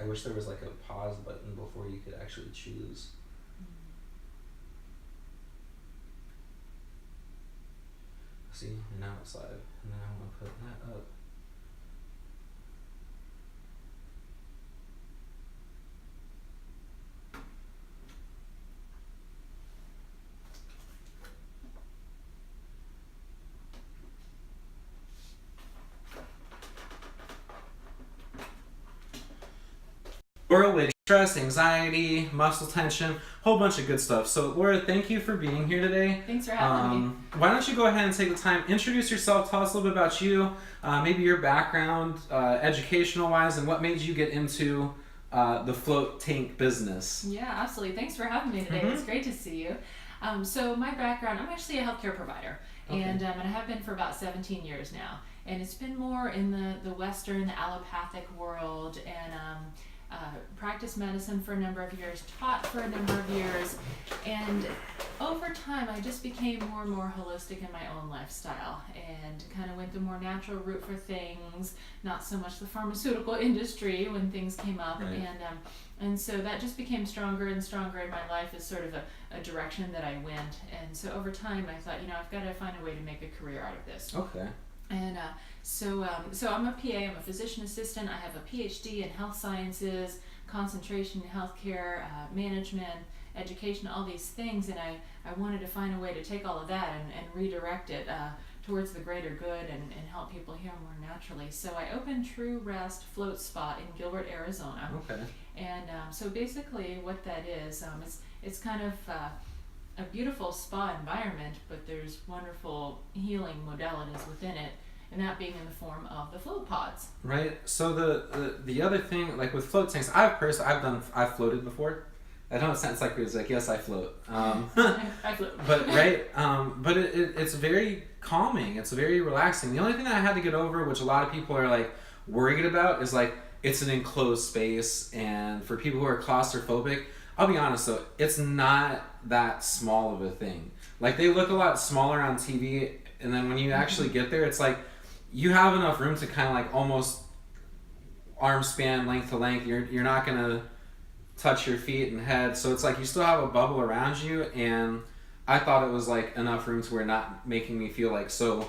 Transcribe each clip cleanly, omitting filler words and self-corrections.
I wish there was like a pause button before you could actually choose. See, and now it's live, and then I want to put that up. Laura Witte, stress, anxiety, muscle tension, whole bunch of good stuff. So Laura, thank you for being here today. Thanks for having me. Why don't you go ahead and take the time, introduce yourself, tell us a little bit about you, maybe your background, educational wise, and what made you get into the float tank business. Yeah, absolutely. Thanks for having me today. It's great to see you. So my background, I'm actually a healthcare provider, and I have been for about 17 years now. And it's been more in the Western, the allopathic world, and practiced medicine for a number of years, taught for a number of years, and over time I just became more and more holistic in my own lifestyle and kind of went the more natural route for things, not so much the pharmaceutical industry when things came up. Right. And so that just became stronger and stronger in my life as sort of a direction that I went. And so over time I thought, I've got to find a way to make a career out of this. Okay. And so I'm a PA, I'm a physician assistant. I have a PhD in health sciences, concentration in healthcare, management, education, all these things. And I wanted to find a way to take all of that and redirect it towards the greater good and help people heal more naturally. So I opened True Rest Float Spa in Gilbert, Arizona. Okay. And so basically what that is, it's kind of a beautiful spa environment, but there's wonderful healing modalities within it, and that being in the form of the float pods. Right. So the other thing, like with float tanks, I've floated before. I don't sound like it's like, yes, I float. I float. But right. But it's very calming. It's very relaxing. The only thing that I had to get over, which a lot of people are like worried about, is like it's an enclosed space, and for people who are claustrophobic, I'll be honest though, it's not that small of a thing. Like they look a lot smaller on TV, and then when you actually get there, it's like you have enough room to kind of like almost arm span length to length. You're not gonna touch your feet and head, so it's like you still have a bubble around you, and I thought it was like enough room to where not making me feel like so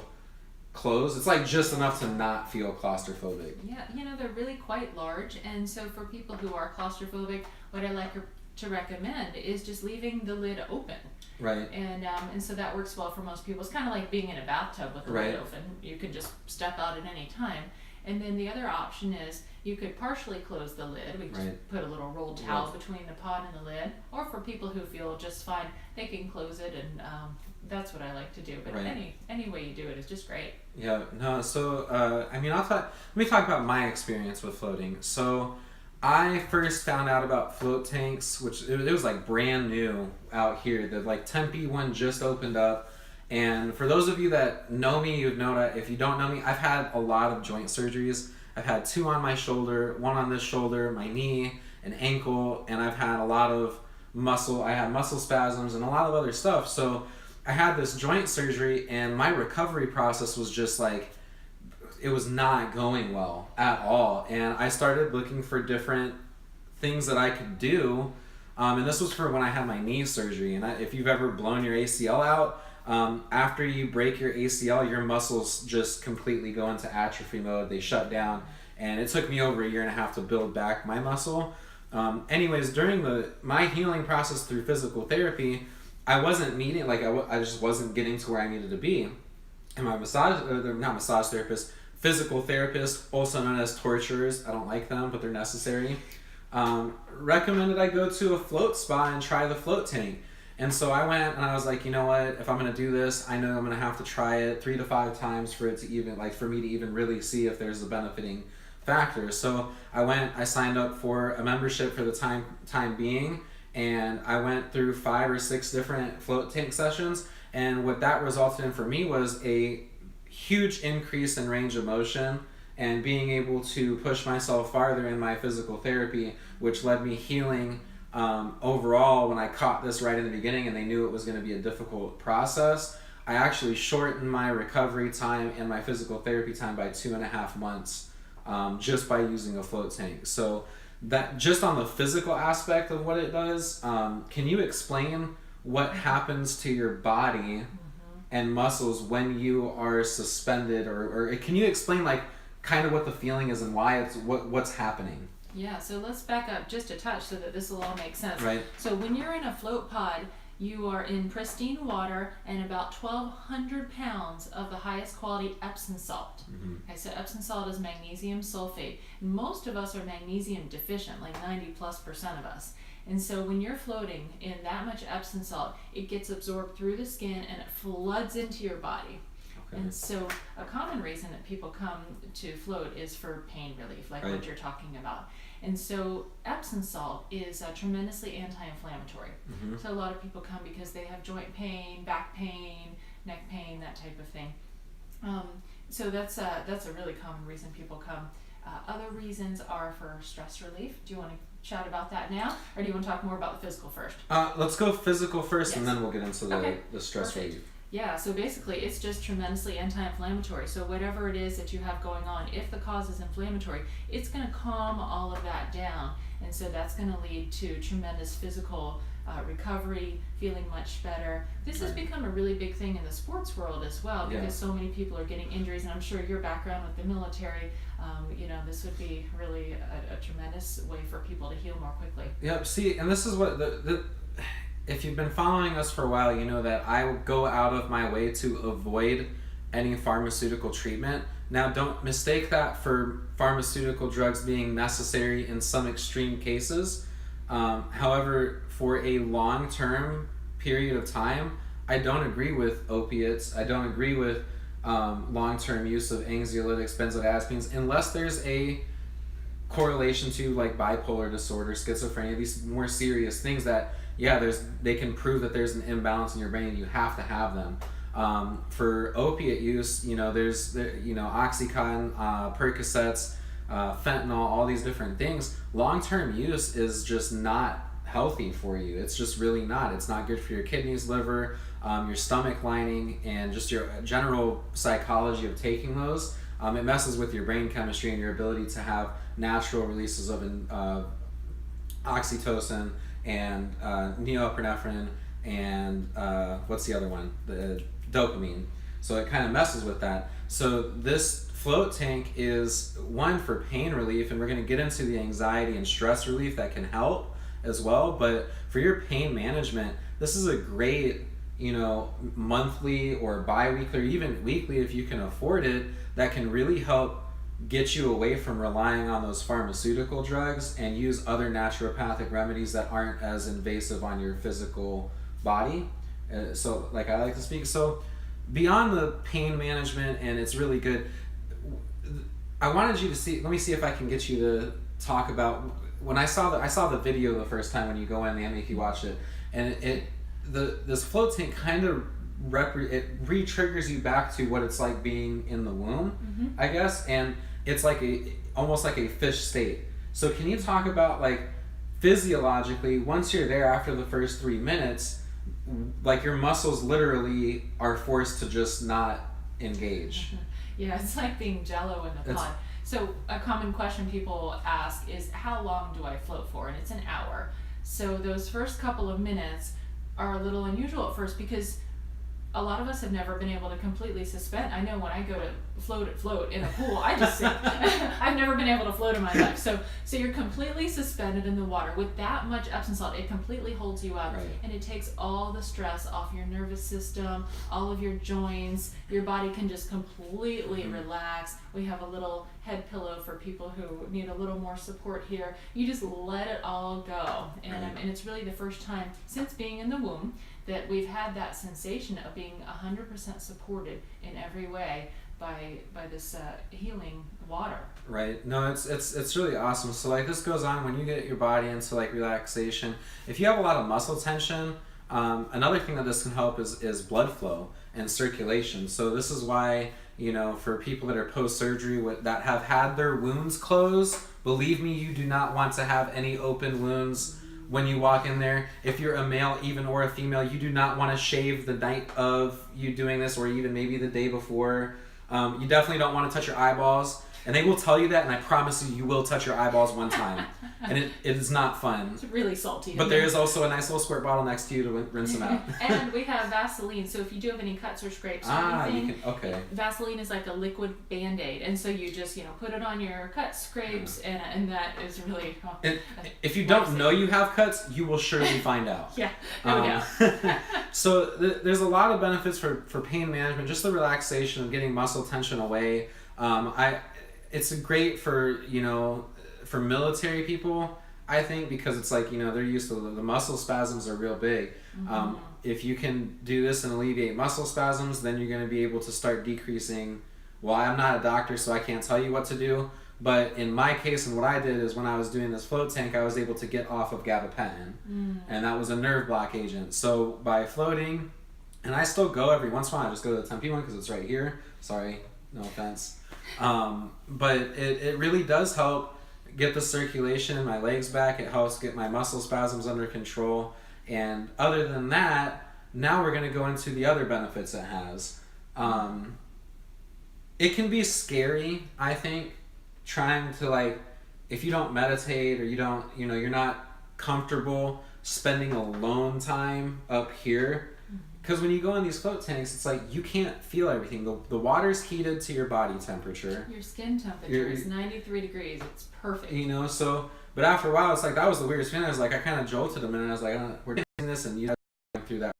closed. It's like just enough to not feel claustrophobic. Yeah, they're really quite large, and so for people who are claustrophobic, what I like to recommend is just leaving the lid open. Right. And so that works well for most people. It's kind of like being in a bathtub with the lid open. You can just step out at any time. And then the other option is you could partially close the lid. We just put a little rolled towel between the pod and the lid. Or for people who feel just fine, they can close it, and that's what I like to do. But any way you do it is just great. Yeah. No. So let me talk about my experience with floating. So I first found out about float tanks, which it was like brand new out here. The like Tempe one just opened up. And for those of you that know me, you'd know that. If you don't know me, I've had a lot of joint surgeries. I've had 2 on my shoulder, 1 on this shoulder, my knee, an ankle, and I've had a lot of I had muscle spasms and a lot of other stuff. So I had this joint surgery, and my recovery process was just like, it was not going well at all. And I started looking for different things that I could do. And this was for when I had my knee surgery. And if you've ever blown your ACL out, after you break your ACL, your muscles just completely go into atrophy mode. They shut down. And it took me over 1.5 years to build back my muscle. Anyways, during my healing process through physical therapy, I wasn't meeting, I just wasn't getting to where I needed to be. And my physical therapist, also known as torturers, I don't like them, but they're necessary, recommended I go to a float spa and try the float tank. And so I went, and I was like, you know what, if I'm going to do this, I know I'm going to have to try it 3 to 5 times for me to even really see if there's a benefiting factor. So I went, I signed up for a membership for the time being, and I went through 5 or 6 different float tank sessions. And what that resulted in for me was a huge increase in range of motion and being able to push myself farther in my physical therapy, which led me healing overall. When I caught this right in the beginning and they knew it was going to be a difficult process, I actually shortened my recovery time and my physical therapy time by 2.5 months just by using a float tank. So that just on the physical aspect of what it does, can you explain what happens to your body and muscles when you are suspended, or can you explain like kind of what the feeling is and why it's what's happening? Yeah, so let's back up just a touch so that this will all make sense. Right. So when you're in a float pod, you are in pristine water and about 1,200 pounds of the highest quality Epsom salt. Okay, so Epsom salt is magnesium sulfate. Most of us are magnesium deficient, like 90+% of us. And so when you're floating in that much Epsom salt, it gets absorbed through the skin and it floods into your body. Okay. And so a common reason that people come to float is for pain relief, like what you're talking about. And so Epsom salt is tremendously anti-inflammatory. So a lot of people come because they have joint pain, back pain, neck pain, that type of thing. So that's a really common reason people come. Other reasons are for stress relief. Do you want to chat about that now, or do you want to talk more about the physical first? Let's go physical first, and then we'll get into the stress relief. Yeah, so basically it's just tremendously anti-inflammatory. So whatever it is that you have going on, if the cause is inflammatory, it's going to calm all of that down. And so that's going to lead to tremendous physical recovery, feeling much better. This has become a really big thing in the sports world as well, because so many people are getting injuries, and I'm sure your background with the military, this would be really a tremendous way for people to heal more quickly. Yep, see, and this is what if you've been following us for a while, you know that I go out of my way to avoid any pharmaceutical treatment. Now, don't mistake that for pharmaceutical drugs being necessary in some extreme cases. However, for a long-term period of time, I don't agree with opiates. I don't agree with long-term use of anxiolytics, benzodiazepines, unless there's a correlation to like bipolar disorder, schizophrenia, these more serious things that they can prove that there's an imbalance in your brain and you have to have them. For opiate use, there's Oxycontin, Percocets, fentanyl, all these different things. Long-term use is just not healthy for you. It's just really not. It's not good for your kidneys, liver, your stomach lining, and just your general psychology of taking those. It messes with your brain chemistry and your ability to have natural releases of oxytocin and norepinephrine and what's the other one? The dopamine. So it kind of messes with that. So this float tank is one for pain relief, and we're going to get into the anxiety and stress relief that can help as well. But for your pain management, this is a great, monthly or bi-weekly or even weekly, if you can afford it, that can really help get you away from relying on those pharmaceutical drugs and use other naturopathic remedies that aren't as invasive on your physical body. So like I like to speak, so beyond the pain management, and it's really good, I wanted you to see, let me see if I can get you to talk about, when I saw the video the first time when you go in, they make you watch it, and this float tank kind of it re-triggers you back to what it's like being in the womb, I guess, and it's like almost like a fish state. So can you talk about, like, physiologically, once you're there after the first 3 minutes, like your muscles literally are forced to just not engage? Yeah, it's like being jello in the pod. So a common question people ask is, how long do I float for? And it's an hour. So those first couple of minutes are a little unusual at first, because a lot of us have never been able to completely suspend. I know when I go to float in a pool, I just sink. I've never been able to float in my life. So you're completely suspended in the water. With that much Epsom salt, it completely holds you up, and it takes all the stress off your nervous system, all of your joints. Your body can just completely relax. We have a little head pillow for people who need a little more support here. You just let it all go. And it's really the first time since being in the womb that we've had that sensation of being 100% supported in every way by this healing water. Right. No, it's really awesome. So like this goes on when you get your body into like relaxation. If you have a lot of muscle tension, another thing that this can help is blood flow and circulation. So this is why, for people that are post-surgery that have had their wounds closed, believe me, you do not want to have any open wounds when you walk in there. If you're a male even or a female, you do not want to shave the night of you doing this, or even maybe the day before. You definitely don't want to touch your eyeballs, and they will tell you that, and I promise you will touch your eyeballs one time. and it is not fun. It's really salty. But there is also a nice little squirt bottle next to you to rinse them out. And we have Vaseline, so if you do have any cuts or scrapes or anything, you can, okay. Vaseline is like a liquid Band-Aid, and so you just put it on your cuts, scrapes, and that is really. And if you don't know you have cuts, you will surely find out. Yeah, no doubt. So there's a lot of benefits for pain management, just the relaxation of getting muscle tension away. It's great for for military people, I think, because it's like they're used to the muscle spasms are real big. Mm-hmm. If you can do this and alleviate muscle spasms, then you're going to be able to start decreasing. Well, I'm not a doctor, so I can't tell you what to do. But in my case, and what I did is when I was doing this float tank, I was able to get off of gabapentin, and that was a nerve block agent. So by floating, and I still go every once in a while. I just go to the Tempe one because it's right here. Sorry, no offense. But it really does help get the circulation in my legs back. It helps get my muscle spasms under control. And other than that, now we're going to go into the other benefits it has. It can be scary, I think, trying to if you don't meditate or you don't, you're not comfortable spending alone time up here. Because when you go in these float tanks, it's like you can't feel everything. The water's heated to your body temperature. Your skin temperature is 93 degrees. It's perfect. But after a while, it's like that was the weirdest feeling. I was like, I kind of jolted a minute. And I was like, we're doing this, and through that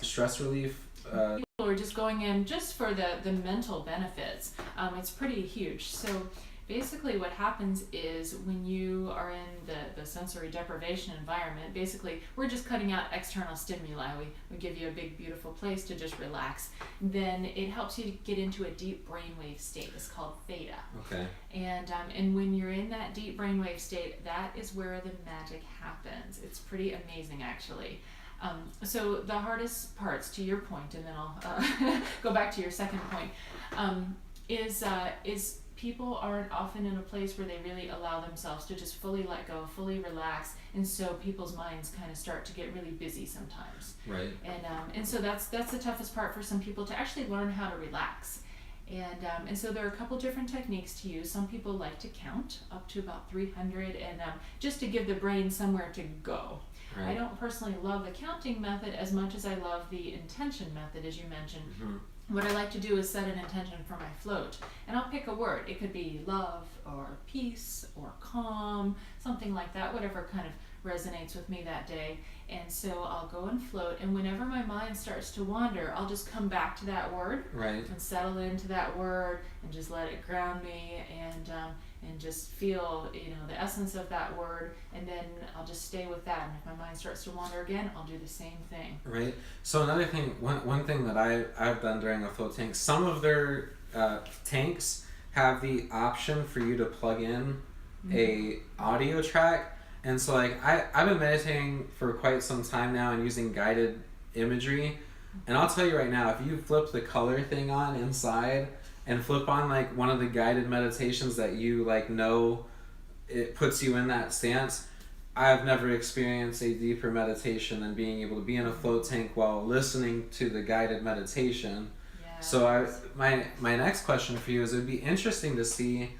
stress relief. People are just going in just for the mental benefits. It's pretty huge. So basically what happens is when you are in the sensory deprivation environment, basically we're just cutting out external stimuli. We give you a big beautiful place to just relax. Then it helps you to get into a deep brainwave state. It's called theta. Okay. And when you're in that deep brainwave state, that is where the magic happens. It's pretty amazing, actually. So the hardest parts, to your point, and then I'll go back to your second point, is people aren't often in a place where they really allow themselves to just fully let go, fully relax, and so people's minds kind of start to get really busy sometimes. Right. And so that's the toughest part for some people, to actually learn how to relax. And so there are a couple different techniques to use. Some people like to count up to about 300, and just to give the brain somewhere to go. Right. I don't personally love the counting method as much as I love the intention method, as you mentioned. Mm-hmm. What I like to do is set an intention for my float, and I'll pick a word. It could be love or peace or calm, something like that, whatever kind of resonates with me that day. And so I'll go and float, and whenever my mind starts to wander, I'll just come back to that word, right, and settle into that word and just let it ground me, and just feel the essence of that word, and then I'll just stay with that. And if my mind starts to wander again, I'll do the same thing. Right. So another thing, one thing that I've done during a float tank, some of their tanks have the option for you to plug in a audio track. And so I've been meditating for quite some time now and using guided imagery. And I'll tell you right now, if you flip the color thing on inside and flip on one of the guided meditations that you know it puts you in that stance, I've never experienced a deeper meditation than being able to be in a float tank while listening to the guided meditation. Yes. So my next question for you is, it would be interesting to see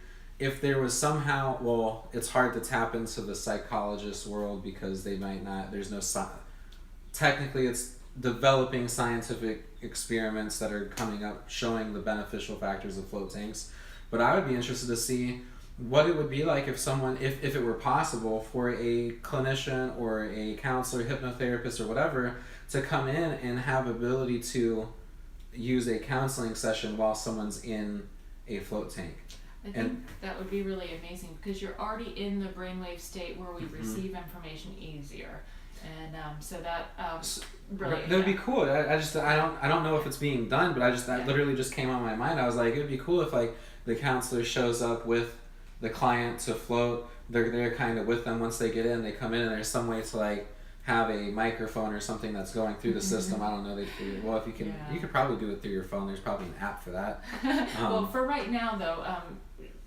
if there was somehow, well, it's hard to tap into the psychologist world because they might not, there's no technically it's developing scientific experiments that are coming up showing the beneficial factors of float tanks. But I would be interested to see what it would be like if someone, if it were possible for a clinician or a counselor, hypnotherapist or whatever to come in and have ability to use a counseling session while someone's in a float tank. I think that would be really amazing because you're already in the brainwave state where we receive information easier. And so that really, that would be cool. I don't know if it's being done, but that literally just came on my mind. I was like, it would be cool if the counselor shows up with the client to float. They're kind of with them once they get in. They come in and there's some way to have a microphone or something that's going through the system. I don't know. Well, if you can, you could probably do it through your phone. There's probably an app for that. Well, for right now though,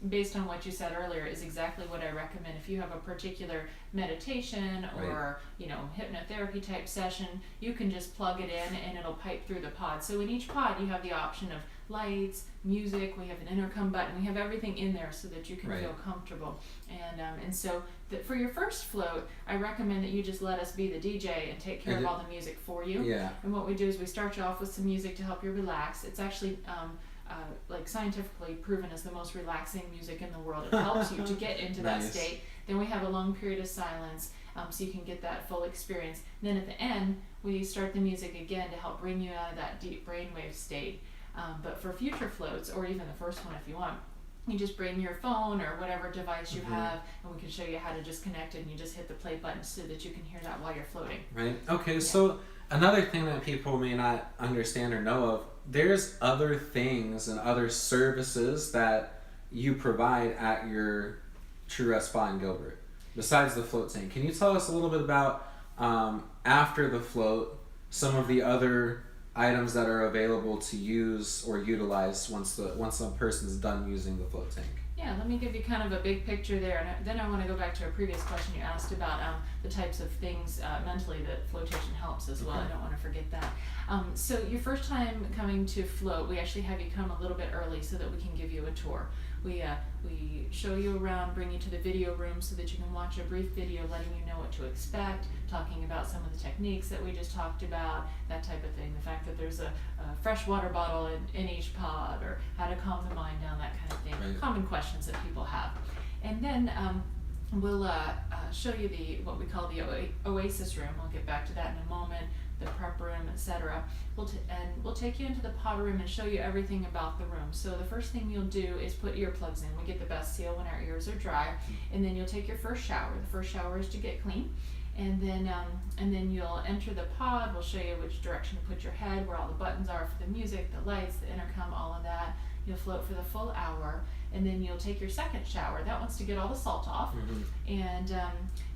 based on what you said earlier, is exactly what I recommend. If you have a particular meditation or hypnotherapy type session, you can just plug it in and it'll pipe through the pod. So in each pod you have the option of lights, music, we have an intercom button, we have everything in there so that you can feel comfortable. And so for your first float, I recommend that you just let us be the DJ and take care of all the music for you. Yeah. And what we do is we start you off with some music to help you relax. It's actually like scientifically proven as the most relaxing music in the world. It helps you to get into that state. Then we have a long period of silence, so you can get that full experience. And then at the end, we start the music again to help bring you out of that deep brainwave state. But for future floats, or even the first one if you want, you just bring your phone or whatever device you have, and we can show you how to just connect it, and you just hit the play button so that you can hear that while you're floating. Right. Okay, so another thing that people may not understand or know of, there's other things and other services that you provide at your True Rest Spa in Gilbert, besides the float tank. Can you tell us a little bit about, after the float, some of the other items that are available to use or utilize once a person's done using the float tank? Yeah, let me give you kind of a big picture there, and then I want to go back to a previous question you asked about the types of things mentally that flotation helps as well. I don't want to forget that. So your first time coming to float, we actually have you come a little bit early so that we can give you a tour. We show you around, bring you to the video room so that you can watch a brief video letting you know what to expect, talking about some of the techniques that we just talked about, that type of thing. The fact that there's a fresh water bottle in each pod, or how to calm the mind down, that kind of thing. Right. Common questions that people have. And then we'll show you what we call the Oasis room. I'll get back to that in a moment. The prep room, etc. We'll take you into the pod room and show you everything about the room. So the first thing you'll do is put earplugs in. We get the best seal when our ears are dry. And then you'll take your first shower. The first shower is to get clean. And then you'll enter the pod. We'll show you which direction to put your head, where all the buttons are for the music, the lights, the intercom, all of that. You'll float for the full hour, and then you'll take your second shower. That one's to get all the salt off.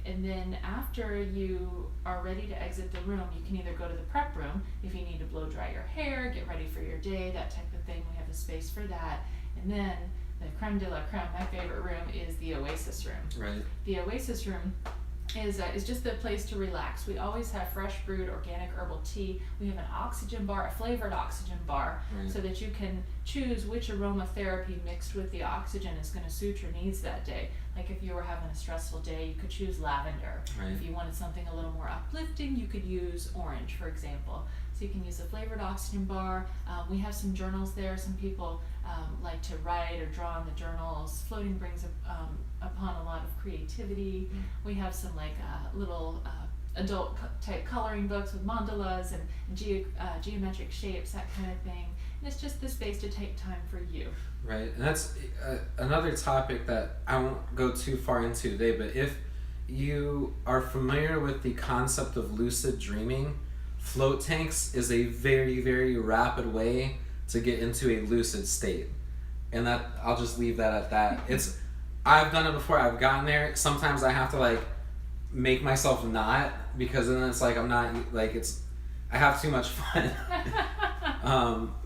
And then after you are ready to exit the room, you can either go to the prep room if you need to blow dry your hair, get ready for your day, that type of thing. We have a space for that. And then the creme de la creme, my favorite room, is the Oasis room. Right. The Oasis room is just the place to relax. We always have fresh brewed organic herbal tea. We have an oxygen bar, a flavored oxygen bar, so that you can choose which aromatherapy mixed with the oxygen is going to suit your needs that day. Like if you were having a stressful day, you could choose lavender. If you wanted something a little more uplifting, you could use orange, for example. So you can use a flavored oxygen bar. We have some journals there. Some people like to write or draw in the journals. Floating brings upon a lot of creativity. We have some little adult type coloring books with mandalas and geometric shapes, that kind of thing. And it's just the space to take time for you. Right, and that's another topic that I won't go too far into today, but if you are familiar with the concept of lucid dreaming, float tanks is a very, very rapid way to get into a lucid state. And that, I'll just leave that at that. I've done it before, I've gotten there. Sometimes I have to make myself not, because then it's I'm not, I have too much fun.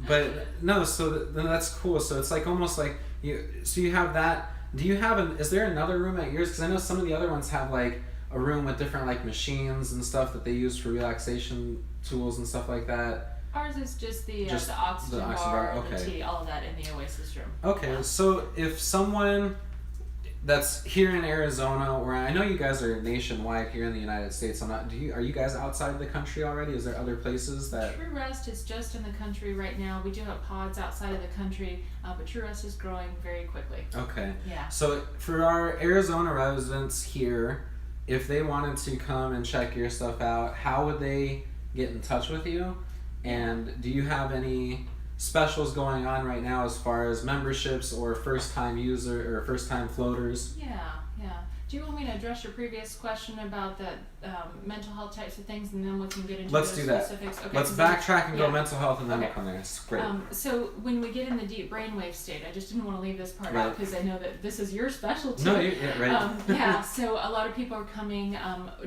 But no, so then that's cool. So it's almost you have that. Do you have is there another room at yours? Because I know some of the other ones have a room with different machines and stuff that they use for relaxation tools and stuff like that. Ours is just the oxygen bar, the tea, all of that in the Oasis room. Okay, so if someone that's here in Arizona, or I know you guys are nationwide here in the United States. Are you guys outside the country already? Is there other places that? True Rest is just in the country right now. We do have pods outside of the country, but True Rest is growing very quickly. Okay. Yeah. So for our Arizona residents here, if they wanted to come and check your stuff out, how would they get in touch with you? And do you have any specials going on right now as far as memberships or first-time user or first-time floaters? Yeah. Do you want me to address your previous question about the mental health types of things, and then we can get into Let's those do that. specifics? Okay, Let's backtrack and go mental health, and then we'll come there. It's great. So when we get in the deep brainwave state, I just didn't want to leave this part out because I know that this is your specialty. No, right. Yeah, so a lot of people are coming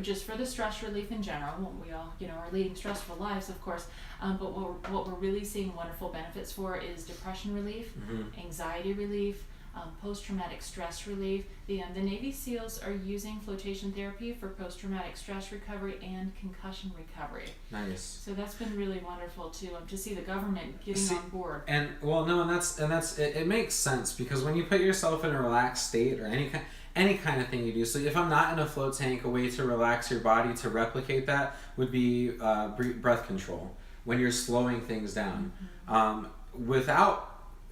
just for the stress relief in general. We all, are leading stressful lives, of course. But what we're really seeing wonderful benefits for is depression relief, anxiety relief, post-traumatic stress relief. The Navy SEALs are using flotation therapy for post-traumatic stress recovery and concussion recovery. Nice. So that's been really wonderful to see the government getting on board. And that's it makes sense, because when you put yourself in a relaxed state, or any kind of thing you do. So if I'm not in a float tank, a way to relax your body to replicate that would be breath control, when you're slowing things down.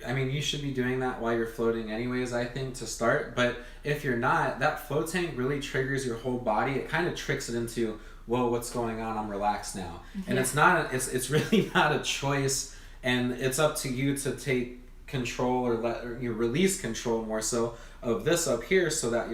You should be doing that while you're floating anyways, I think, to start. But if you're not, that float tank really triggers your whole body. It kind of tricks it into, whoa, what's going on? I'm relaxed now. And it's really not a choice, and it's up to you to take control, or you release control more so of this up here, so that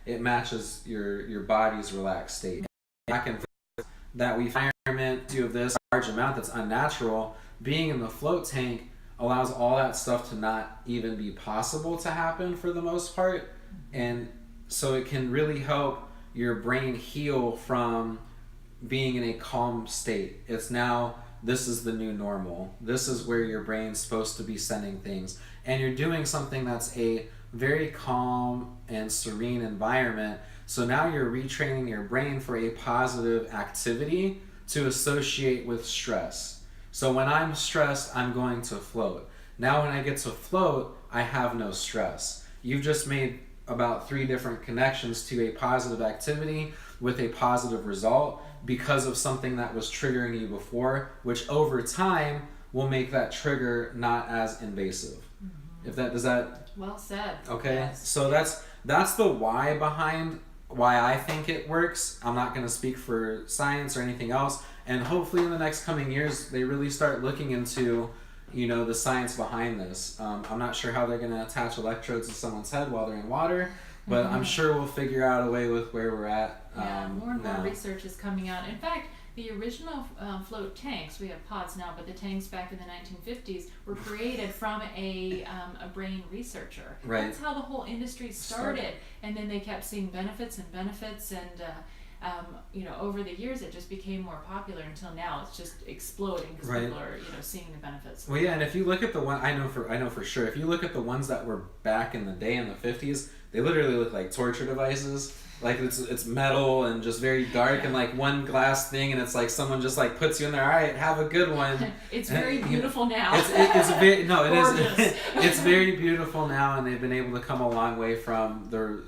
it matches your body's relaxed state. Back and forth, that we environment do of this large amount that's unnatural, being in the float tank allows all that stuff to not even be possible to happen for the most part. And so it can really help your brain heal from being in a calm state. It's now, this is the new normal. This is where your brain's supposed to be sending things. And you're doing something that's a very calm and serene environment. So now you're retraining your brain for a positive activity to associate with stress. So when I'm stressed, I'm going to float. Now when I get to float, I have no stress. You've just made about 3 different connections to a positive activity with a positive result, because of something that was triggering you before, which over time will make that trigger not as invasive. If that does that. Well said. Okay. Yes. So that's the why behind why I think it works. I'm not going to speak for science or anything else. And hopefully in the next coming years, they really start looking into, the science behind this. I'm not sure how they're going to attach electrodes to someone's head while they're in water, but I'm sure we'll figure out a way with where we're at. More and more research is coming out. In fact, the original float tanks, we have pods now, but the tanks back in the 1950s were created from a brain researcher. Right. That's how the whole industry started. And then they kept seeing benefits, and over the years it just became more popular, until now it's just exploding, because people are seeing the benefits. Well, yeah, and if you look at the one, I know for sure, if you look at the ones that were back in the day in the 50s, they literally look like torture devices. Like it's metal and just very dark, and like one glass thing, and it's like someone just like puts you in there. All right, have a good one. It's very beautiful now. It's very Gorgeous. It's very beautiful now, and they've been able to come a long way from the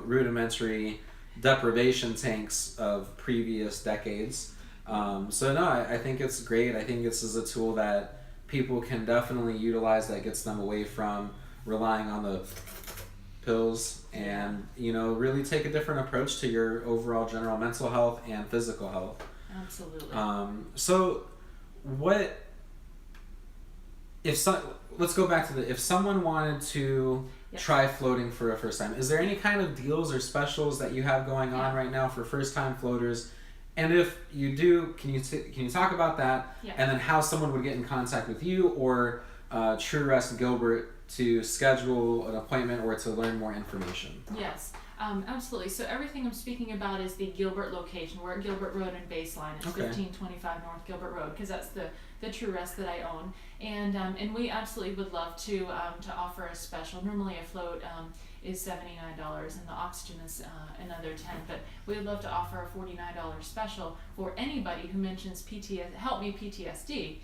rudimentary deprivation tanks of previous decades. I think it's great. I think this is a tool that people can definitely utilize, that gets them away from relying on the pills, and really take a different approach to your overall general mental health and physical health. Absolutely. Let's go back to if someone wanted to try floating for a first time, is there any kind of deals or specials that you have going on right now for first time floaters? And if you do, can you talk about that? Yeah. And then how someone would get in contact with you or True Rest Gilbert to schedule an appointment or to learn more information? Yes, absolutely. So everything I'm speaking about is the Gilbert location. We're at Gilbert Road and Baseline. It's 1525 North Gilbert Road, because that's the True Rest that I own. And we absolutely would love to offer a special. Normally a float is $79, and the oxygen is another $10. But we would love to offer a $49 special for anybody who mentions Help Me PTSD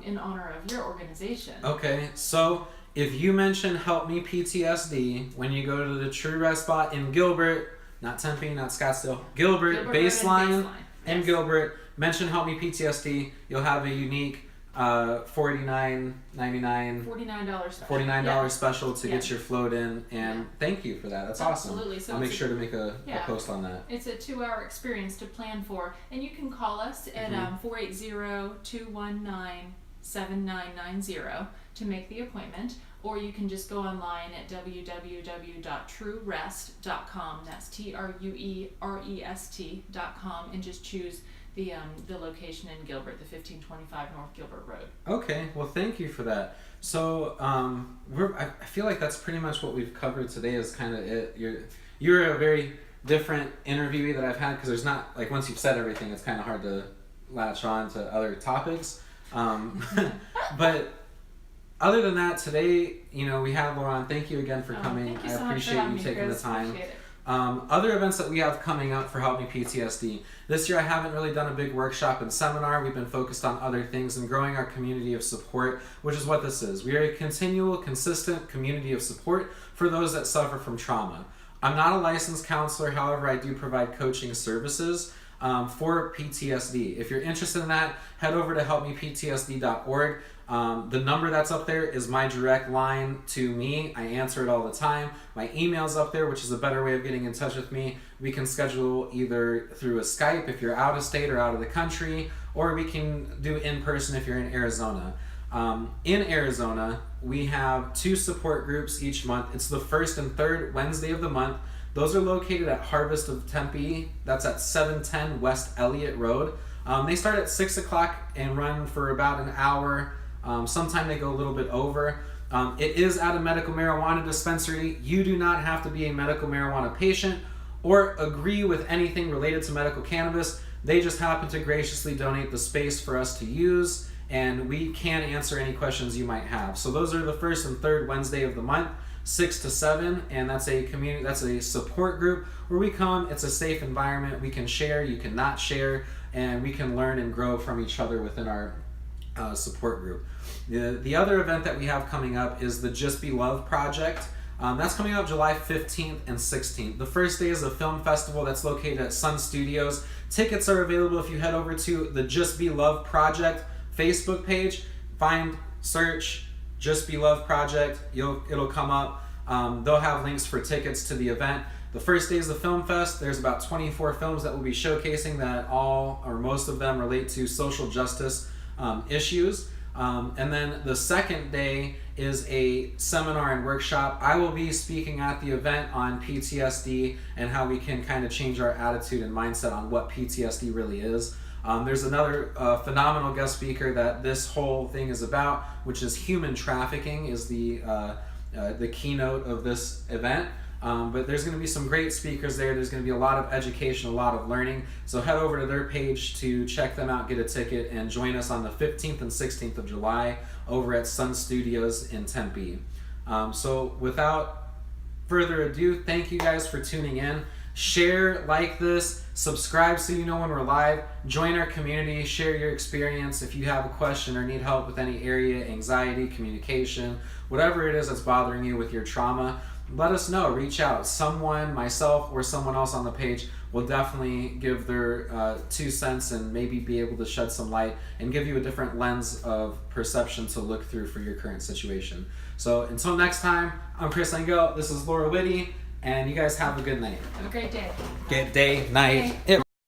in honor of your organization. Okay, so if you mention Help Me PTSD when you go to the True Rest spot in Gilbert, not Tempe, not Scottsdale, Gilbert Baseline and Gilbert, mention Help Me PTSD, you'll have a unique $49 special to get your float in, and thank you for that. That's Absolutely. Awesome. So I'll make sure to make a post on that. It's a 2-hour experience to plan for, and you can call us at 480-219-7990 to make the appointment, or you can just go online at www.truerest.com. That's TRUEREST.com, and just choose the location in Gilbert, the 1525 North Gilbert Road. Okay, well, thank you for that. So I feel like that's pretty much what we've covered today. Is kind of it. You're a very different interviewee that I've had, because there's not, like, once you've said everything, it's kind of hard to latch on to other topics. But Other than that, today, we have Laura. Thank you again for coming. Thank you I so much for appreciate having you me, taking Chris. the time. Appreciate it. Other events that we have coming up for Help Me PTSD. This year I haven't really done a big workshop and seminar. We've been focused on other things and growing our community of support, which is what this is. We are a continual, consistent community of support for those that suffer from trauma. I'm not a licensed counselor, however, I do provide coaching services for PTSD. If you're interested in that, head over to helpmeptsd.org. The number that's up there is my direct line to me. I answer it all the time. My email's up there, which is a better way of getting in touch with me. We can schedule either through a Skype if you're out of state or out of the country, or we can do in person if you're in Arizona. In Arizona, we have 2 support groups each month. It's the first and third Wednesday of the month. Those are located at Harvest of Tempe. That's at 710 West Elliott Road. They start at 6 o'clock and run for about an hour. Sometimes they go a little bit over. It is at a medical marijuana dispensary. You do not have to be a medical marijuana patient or agree with anything related to medical cannabis. They just happen to graciously donate the space for us to use, and we can answer any questions you might have. So those are the first and third Wednesday of the month, 6 to 7, and that's a support group where we come. It's a safe environment. We can share, you cannot share, and we can learn and grow from each other within our support group. The other event that we have coming up is the Just Be Love Project. That's coming up July 15th and 16th. The first day is a film festival that's located at Sun Studios. Tickets are available if you head over to the Just Be Love Project Facebook page. Search Just Be Love Project. It'll come up. They'll have links for tickets to the event. The first day is the film fest. There's about 24 films that we'll be showcasing that all or most of them relate to social justice issues. And then the second day is a seminar and workshop. I will be speaking at the event on PTSD and how we can kind of change our attitude and mindset on what PTSD really is. There's another phenomenal guest speaker that this whole thing is about, which is human trafficking is the keynote of this event. But there's going to be some great speakers there. There's going to be a lot of education, a lot of learning. So head over to their page to check them out, get a ticket, and join us on the 15th and 16th of July over at Sun Studios in Tempe. So without further ado, thank you guys for tuning in. Share, like this, subscribe so you know when we're live. Join our community, share your experience. If you have a question or need help with any area, anxiety, communication, whatever it is that's bothering you with your trauma, let us know. Reach out. Someone, myself, or someone else on the page will definitely give their 2 cents and maybe be able to shed some light and give you a different lens of perception to look through for your current situation. So until next time, I'm Chris Engel. This is Laura Witte, and you guys have a good night. Have a great day. Good day, night.